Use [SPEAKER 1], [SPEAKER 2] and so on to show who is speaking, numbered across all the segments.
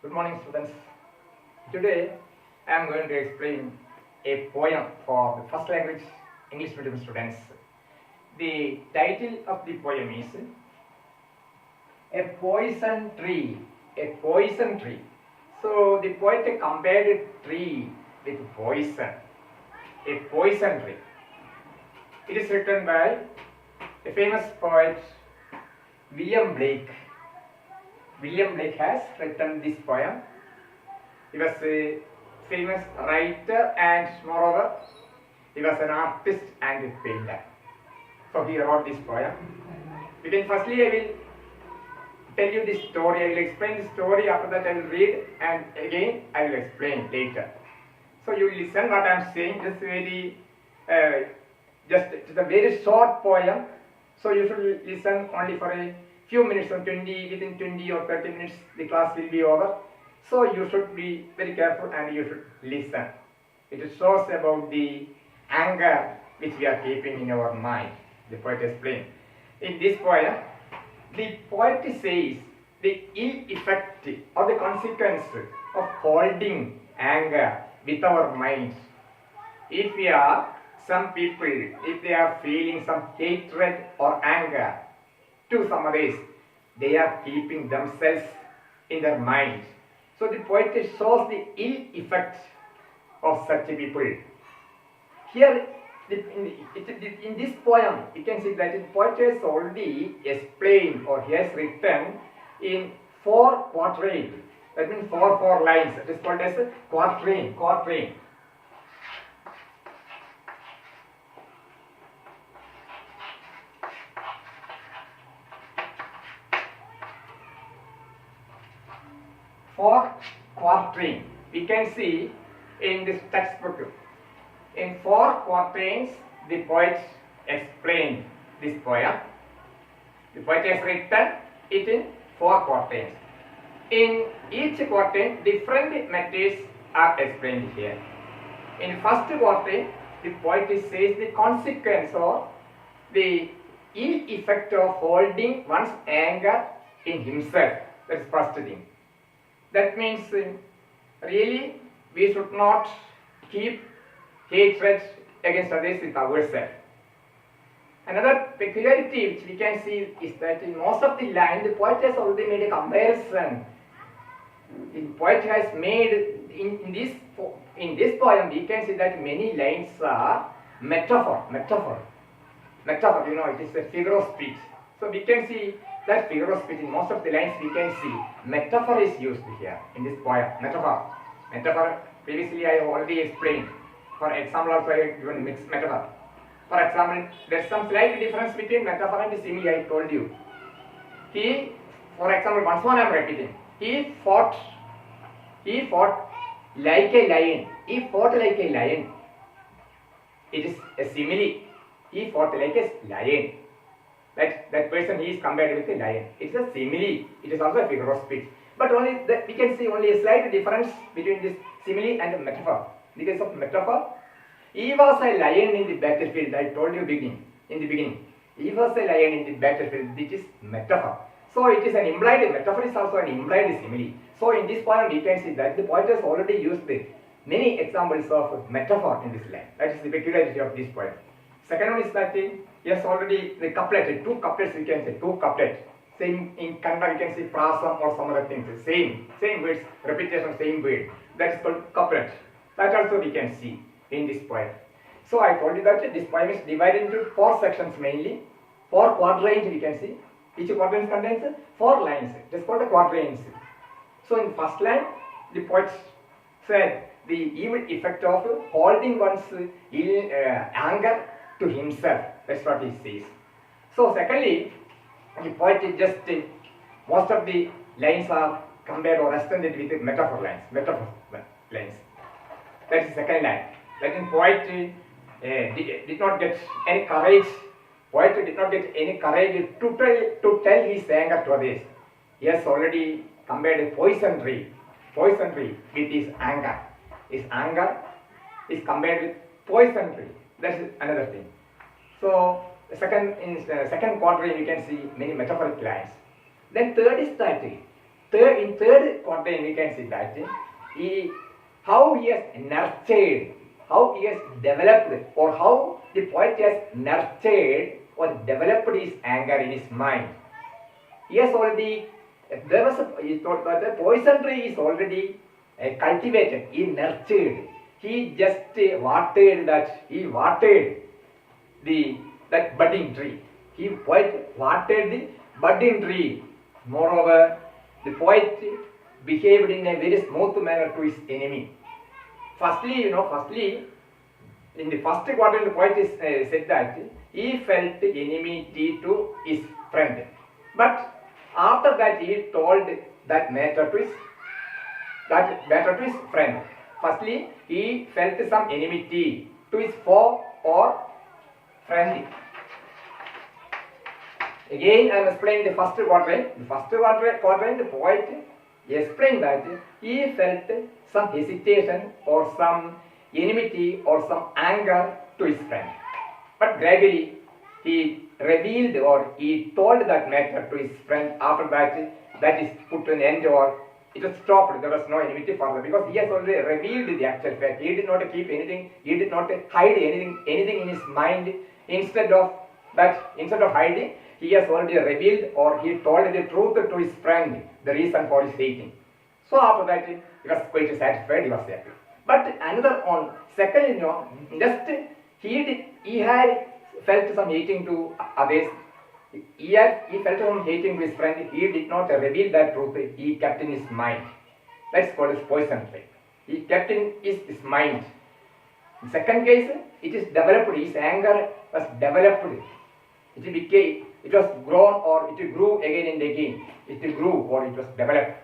[SPEAKER 1] Good morning, students. Today I am going to explain a poem for the first language English medium students. The title of the poem is A Poison Tree. A poison tree. So the poet compared a tree with poison. A poison tree. It is written by a famous poet William Blake. William Blake has written this poem. He was a famous writer and moreover he was an artist and a painter. So he wrote this poem. Firstly I will tell you the story. I will explain the story. After that I will read and again I will explain later. So you listen what I am saying. It's a very short poem. So you should listen only for a few minutes, within 20 or 30 minutes the class will be over. So you should be very careful and you should listen. It shows about the anger which we are keeping in our mind. The poet explains. In this poem, the poet says the ill effect or the consequence of holding anger with our minds. If we are some people, if they are feeling some hatred or anger to some others, they are keeping themselves in their minds. So the poet shows the ill effects of such people. Here, in this poem, you can see that the poet has already explained or he has written in 4 quatrains. That means 4 lines. It is called as a quatrain. For quatrain, we can see in this textbook. In 4 quatrains, the poet explained this poem. The poet has written it in 4 quatrains. In each quatrain, different matters are explained here. In first quatrain, the poet says the consequence or the ill effect of holding one's anger in himself. That is first thing. That means really we should not keep hatred against others with ourselves. Another peculiarity which we can see is that in most of the lines the poet has already made a comparison. The poet has made in this poem we can see that many lines are metaphor. You know, it is a figure of speech. So we can see that figure of speech in most of the lines we can see metaphor is used here in this poem. Metaphor previously I already explained. For example also I have given mixed metaphor. For example, there is some slight difference between metaphor and simile I told you. For example, once more I am repeating. He fought like a lion. He fought like a lion. It is a simile. He fought like a lion. That person he is compared with a lion. It is a simile. It is also a figure of speech. But only we can see only a slight difference between this simile and metaphor. In the case of metaphor, he was a lion in the battlefield. I told you in the beginning. He was a lion in the battlefield. This is metaphor. So it is an implied metaphor is also an implied simile. So in this poem we can see that the poet has already used many examples of metaphor in this line. That is the peculiarity of this poem. Second one is that he has already the couplet, 2 couplets we can say, 2 couplets. Same in Kannada we can say prasam or some other things. Same words, repetition of same word. That is called couplet. That also we can see in this poem. So I told you that this poem is divided into 4 sections mainly. 4 quatrains we can see. Each quatrain contains 4 lines. It is called a quatrains. So in first line, the poet said the evil effect of holding one's anger to himself. That's what he says. So secondly, the poet just most of the lines are compared or extended with metaphor lines. That is the second line. That in poet did not get any courage. Poet did not get any courage to tell his anger to others. He has already compared a poison tree with his anger. His anger is compared with poison tree. That is another thing. So in the second quatrain you can see many metaphoric lines. Then third is that in third quatrain we can see that how he has nurtured, how he has developed, or how the poet has nurtured or developed his anger in his mind. He has already, there was he thought that the poison tree is already cultivated, he nurtured, he just watered that budding tree. He poet watered the budding tree. Moreover, the poet behaved in a very smooth manner to his enemy. Firstly, in the first quarter, the poet said that he felt enmity to his friend. But after that, he told that matter to his friend. Firstly, he felt some enmity to his foe or friend. Again, I am explaining the first quatrain. The first quatrain, the poet explained that he felt some hesitation or some enmity or some anger to his friend. But gradually, he revealed or he told that matter to his friend. After that is put to an end or it was stopped. There was no enmity further because he has already revealed the actual fact. He did not keep anything. He did not hide anything in his mind. Instead of hiding, he has already revealed or he told the truth to his friend, the reason for his hating. So after that, he was quite satisfied, he was happy. But another on second, just he had felt some hating to others. He felt some hating to his friend. He did not reveal that truth. He kept in his mind. That's called as poison tree. He kept in his mind. In second case, it is developed. His anger was developed. It was grown or it grew again and again. It grew or it was developed.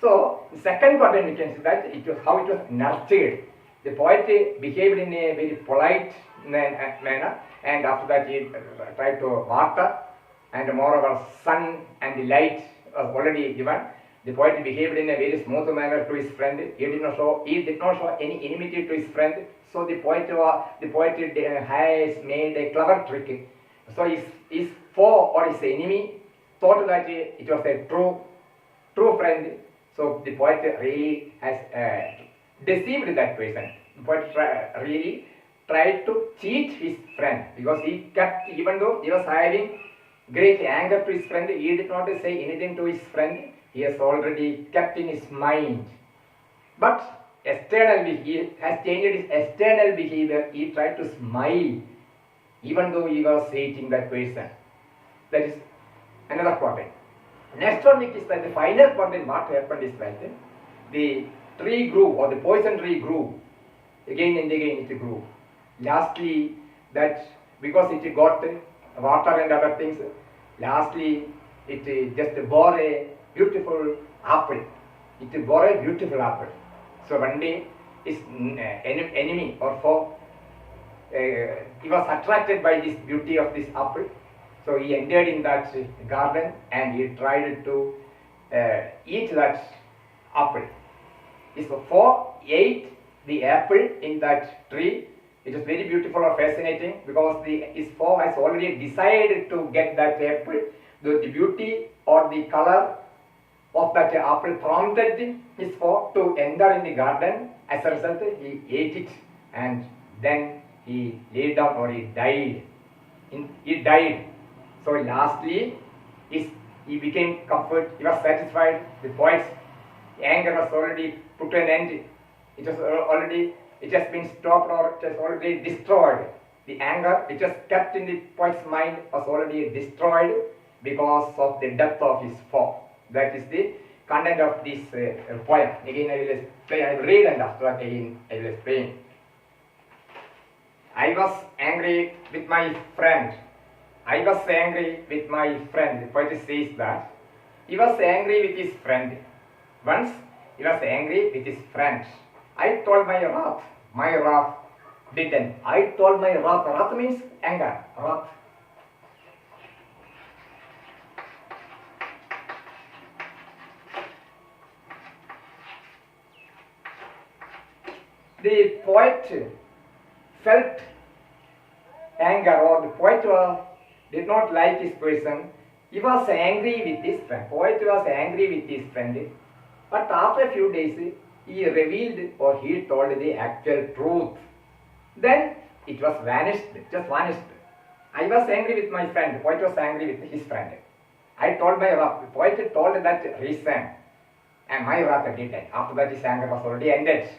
[SPEAKER 1] So, the second quatrain we can see that it was how it was nurtured. The poet behaved in a very polite manner, and after that he tried to water, and moreover sun and the light was already given. The poet behaved in a very smooth manner to his friend. He did not show any enmity to his friend. So the poet has made a clever trick. So his foe or his enemy thought that it was a true friend. So the poet really has deceived that person. The poet really tried to cheat his friend because he kept, even though he was having great anger to his friend, he did not say anything to his friend. He has already kept in his mind. But externally, he has changed his external behavior. He tried to smile even though he was hating that person. That is another quatrain. Next one is that the final quatrain, what happened is that the tree grew or the poison tree grew. Again and again it grew. Lastly, that because it got water and other things, lastly it just bore a beautiful apple. It bore a beautiful apple. So one day his enemy or foe, he was attracted by this beauty of this apple. So he entered in that garden and he tried to eat that apple. His foe ate the apple in that tree. It was very beautiful or fascinating because his foe has already decided to get that apple. The beauty or the color of that apple prompted his foe to enter in the garden. As a result, he ate it and then he lay down or he died. He died. So lastly, he became comfort. He was satisfied. The poet's anger was already put an end. It has been stopped or it has already destroyed. The anger which was kept in the poet's mind was already destroyed because of the death of his foe. That is the content of this poem. Again, I will read and after that again I will explain. I was angry with my friend. I was angry with my friend. The poet says that he was angry with his friend. Once he was angry with his friend. I told my wrath didn't. I told my wrath. Wrath means anger. Wrath. The poet felt anger or the poet did not like his person He was angry with his friend. Poet was angry with his friend. But after a few days, he revealed or he told the actual truth. Then it was vanished, just vanished. I was angry with my friend. Poet was angry with his friend. I told my wrath. Poet told that reason. And my wrath did it. After that, his anger was already ended.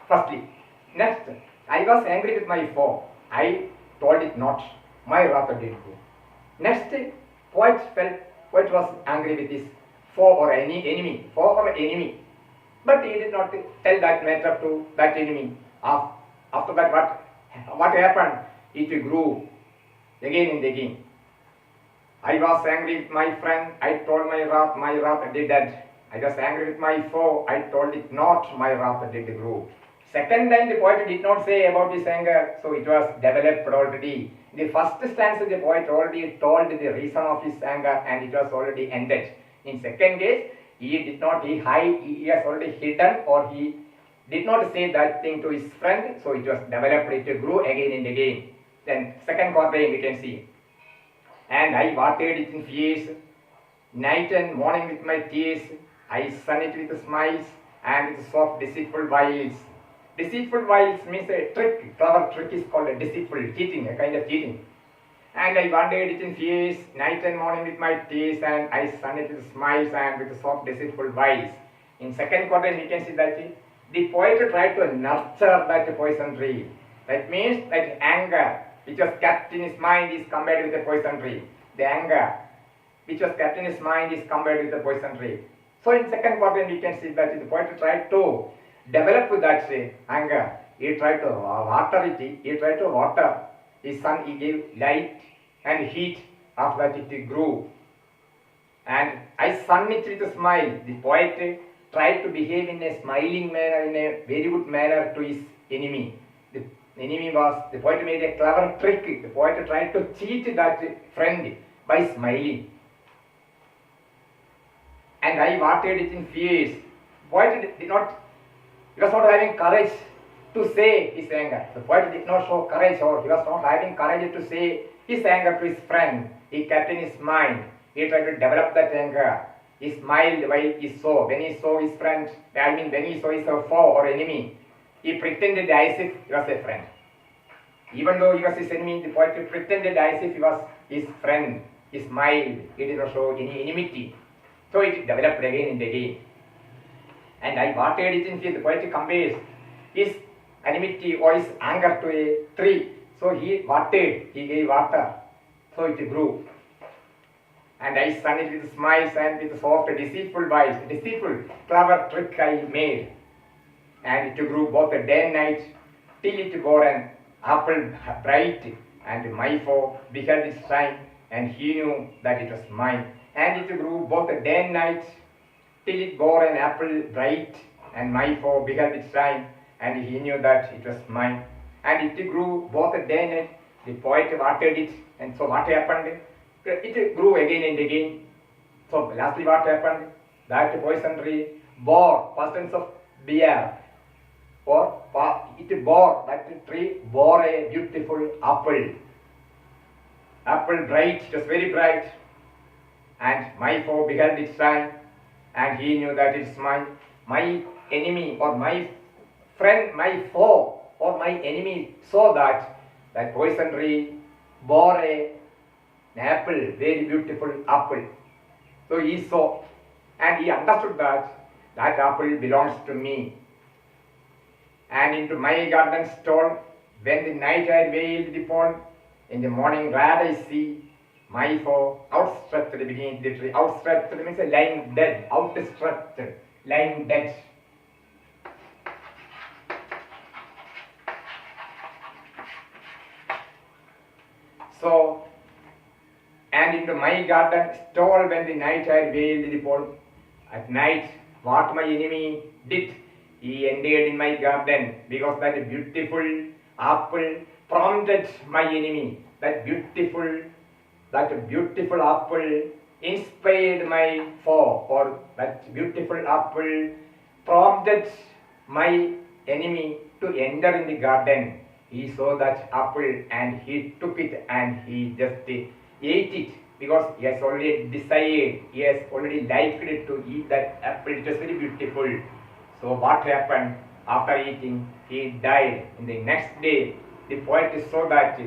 [SPEAKER 1] Firstly. Next, I was angry with my foe. I told it not. My wrath did go. Next, poet was angry with his foe or any enemy. Foe or enemy. But he did not tell that matter to that enemy. After that, what happened? It grew again and again. I was angry with my friend. I told my wrath did that. I was angry with my foe. I told it not. My wrath did grow. Second time the poet did not say about his anger, so it was developed already. In the first stanza, the poet already told the reason of his anger and it was already ended. In second case, he has already hidden or he did not say that thing to his friend, so it was developed, it grew again and again. Then second quatrain we can see. And I watered it in fierce, night and morning with my tears. I sun it with smiles and with soft deceitful wiles. Deceitful wiles means a trick, clever trick is called a deceitful, cheating, a kind of cheating. And I wandered it in fierce, night and morning with my tears, and I sun it with smiles and with soft deceitful wiles. In second quatrain we can see that the poet tried to nurture that poison tree. That means that anger which was kept in his mind is compared with the poison tree. The anger which was kept in his mind is compared with the poison tree. So in second quatrain we can see that the poet tried to develop that anger. He tried to water it. He tried to water his sun. He gave light and heat. After that it grew. And I sun it with a smile. The poet tried to behave in a smiling manner, in a very good manner to his enemy. The poet made a clever trick. The poet tried to cheat that friend by smiling. And I watered it in fierce. Poet he was not having courage to say his anger. The poet did not show courage, or he was not having courage to say his anger to his friend. He kept in his mind. He tried to develop that anger. He smiled while he saw. When he saw his friend, when he saw his foe or enemy, he pretended as if he was a friend. Even though he was his enemy, the poet pretended as if he was his friend. He smiled. He did not show any enmity. So it developed again and again. And I watered it in fear. The poet compares his enmity or his anger to a tree. So he watered, he gave water. So it grew. And I sun it with smiles and with soft deceitful wiles. Deceitful, clever trick I made. And it grew both day and night till it bore an apple bright. And my foe beheld its shine, and he knew that it was mine. And it grew both day and night till it bore an apple bright, and my foe beheld its shine, and he knew that it was mine. And it grew both day and night. The poet watered it, and so what happened? It grew again and again. So lastly what happened? That poison tree bore, past tense of bear, or it bore, that tree bore a beautiful apple. Apple bright, it was very bright. And my foe beheld its shine, and he knew that it's mine. My enemy or my friend, my foe or my enemy saw that poison tree bore an apple, very beautiful apple. So he saw and he understood that apple belongs to me. And into my garden stole, when the night I veiled the pond, in the morning glad I see my foe outstretched beneath the tree. Outstretched means lying dead. Outstretched, lying dead. So, and into my garden stole when the night I veiled the pond. At night, what my enemy did, he entered in my garden, because that beautiful apple prompted my enemy. That beautiful apple inspired my foe, or that beautiful apple prompted my enemy to enter in the garden. He saw that apple and he took it and he just ate it. because he has already decided, he has already liked to eat that apple. It was very beautiful. So what happened? After eating, he died. In the next day, the poet saw that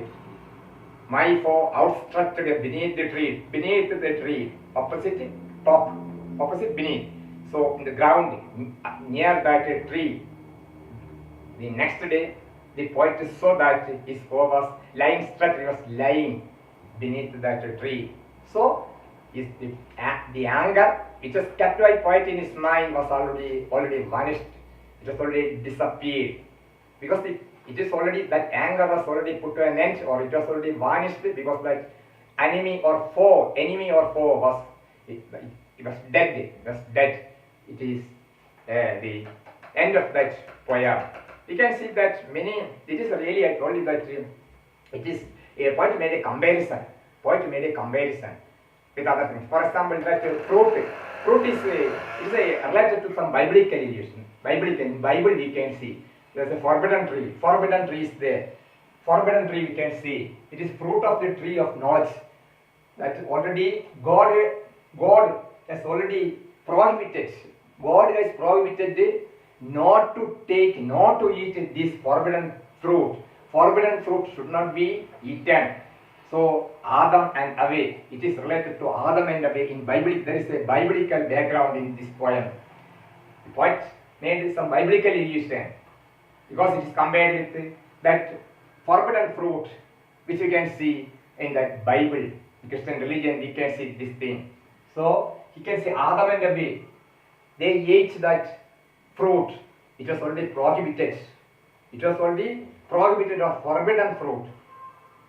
[SPEAKER 1] my foe outstretched beneath the tree, opposite top, opposite beneath. So in the ground near that tree, the next day, the poet saw that his foe was lying stretched, he was lying beneath that tree. So the anger which was kept by poet in his mind was already vanished. It was already disappeared. Because it is already, that anger was already put to an end, or it was already vanished, because that enemy or foe was it was dead. It was dead. It is the end of that poem. We can see that many, it is really, I told you that it is a poet made a comparison. Poet made a comparison with other things. For example, that fruit is related to some biblical illusion. In Bible we can see there is a forbidden tree. Forbidden tree is there. Forbidden tree we can see. It is fruit of the tree of knowledge. That already God has already prohibited. God has prohibited not to eat this forbidden fruit. Forbidden fruit should not be eaten. So Adam and Eve, it is related to Adam and Eve. In Bible, there is a biblical background in this poem. The poet made some biblical illusion, because it is compared with that forbidden fruit which you can see in that Bible. In Christian religion, we can see this thing. So you can see Adam and Eve, they ate that fruit. It was already prohibited. It was already prohibited or forbidden fruit.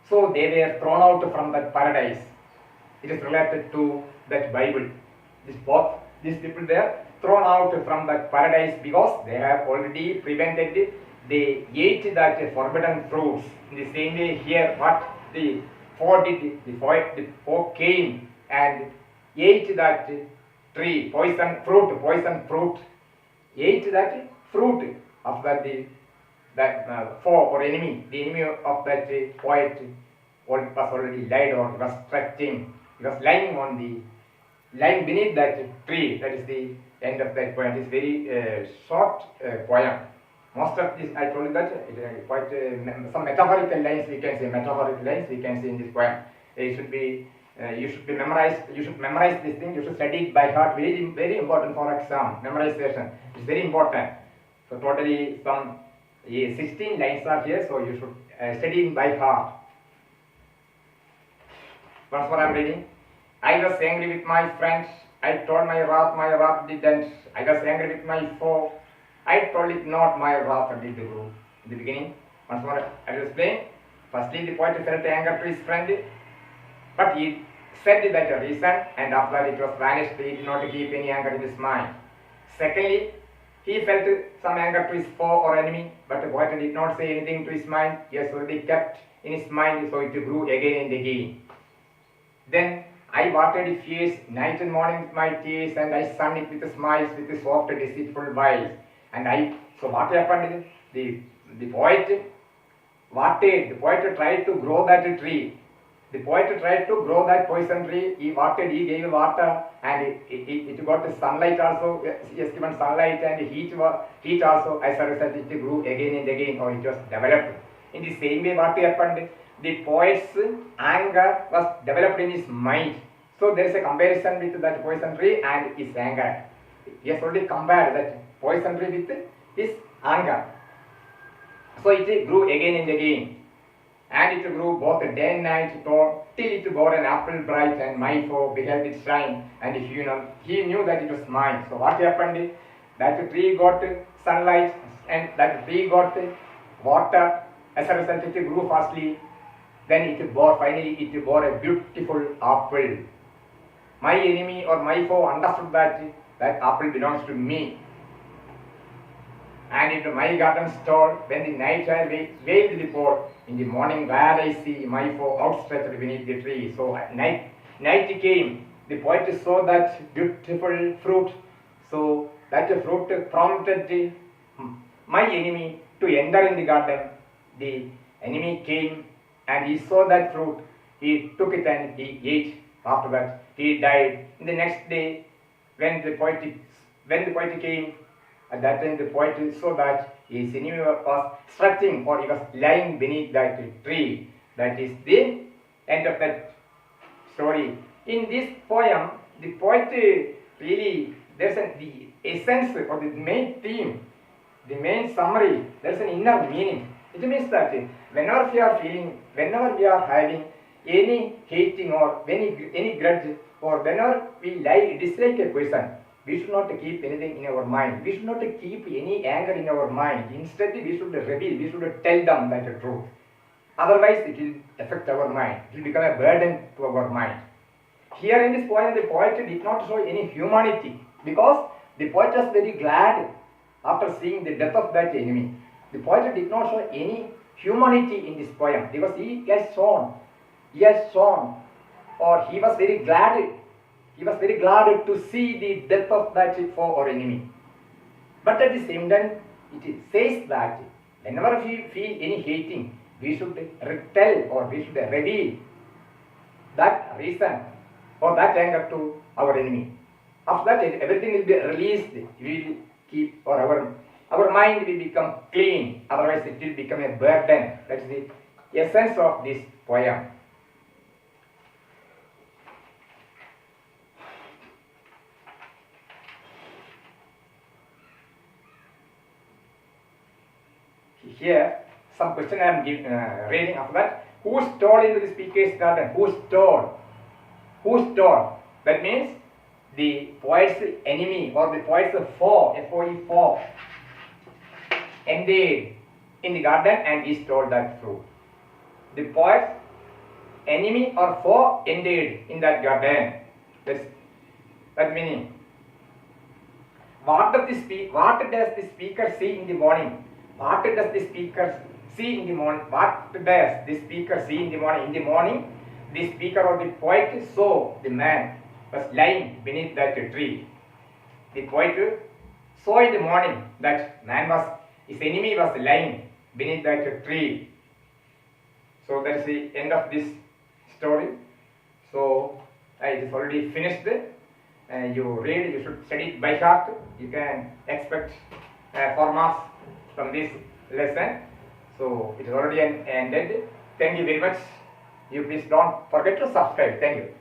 [SPEAKER 1] So they were thrown out from that paradise. It is related to that Bible. These people were thrown out from that paradise because they have already prevented, they ate that forbidden fruits. In the same way here, what the foe did, the foe came and ate that tree, poison fruit, ate that fruit of that foe or enemy. The enemy of that poet was already died, or was stretching. He was lying beneath that tree. That is the end of that poem. It is very short poem. Most of this, I told you that quite some metaphorical lines we can say. In this poem. It should be you should memorize this thing. You should study it by heart. Very, very important for exam. Memorization is very important. So totally some 16 lines are here. So you should study it by heart. Once more I am reading. I was angry with my friends. I told my wrath didn't. I was angry with my foe. I told it not, my wrath did do. In the beginning, once more I will explain. Firstly, the poet felt anger to his friend, but he said that a reason, and after it was vanished. He did not keep any anger in his mind. Secondly, he felt some anger to his foe or enemy, but the poet did not say anything to his mind. He has already kept in his mind, so it grew again and again. Then I watered fierce night and morning with my tears, and I sun it with smiles, with soft deceitful wiles. So what happened? The poet tried to grow that tree. The poet tried to grow that poison tree. He gave water, and it got the sunlight also. He has given sunlight and heat also. As a result, it grew again and again, or it was developed. In the same way, what happened? The poet's anger was developed in his mind. So there is a comparison with that poison tree and his anger. He has already compared that poison tree with his anger. So it grew again and again. And it grew both day and night till it bore an apple bright, and my foe beheld it shine, and he knew that it was mine. So what happened? That tree got sunlight, and that tree got water. As a result, it grew fastly. Then finally it bore a beautiful apple. My enemy or my foe understood that apple belongs to me. And into my garden stole, when the night I veiled the pot, in the morning glad I see my foe outstretched beneath the tree. So night came, the poet saw that beautiful fruit. So that fruit prompted my enemy to enter in the garden. The enemy came and he saw that fruit. He took it and he ate. After that, he died. In the next day, when the poet came, at that time the poet saw that his enemy was stretching or he was lying beneath that tree. That is the end of that story. In this poem, the poet really, there's the essence or the main theme, the main summary, there's an inner meaning. It means that whenever we are feeling, whenever we are having any hating or any grudge, or whenever we dislike a person, we should not keep anything in our mind. We should not keep any anger in our mind. Instead, we should reveal, we should tell them that the truth. Otherwise, it will affect our mind. It will become a burden to our mind. Here in this poem, the poet did not show any humanity, because the poet was very glad after seeing the death of that enemy. The poet did not show any humanity in this poem, because he has shown, or he was very glad to see the death of that foe or enemy. But at the same time, it says that whenever we feel any hating, we should tell or we should reveal that reason or that anger to our enemy. After that, everything will be released. We will keep, or our mind will become clean. Otherwise, it will become a burden. That is the essence of this poem. Here, some question I am reading after that. Who stole into the speaker's garden? Who stole? Who stole? That means the poet's enemy or the poet's foe, F-O-E, foe, entered in the garden and he stole that fruit. The poet's enemy or foe entered in that garden. That meaning. What does the speaker see in the morning? What does the speaker see in the morning? What does the speaker see in the morning? In the morning, the speaker or the poet saw the man was lying beneath that tree. The poet saw in the morning that his enemy was lying beneath that tree. So that is the end of this story. So it is already finished. You read, you should study it by heart. You can expect 4 marks from this lesson. So it is already ended. Thank you very much. You please don't forget to subscribe. Thank you.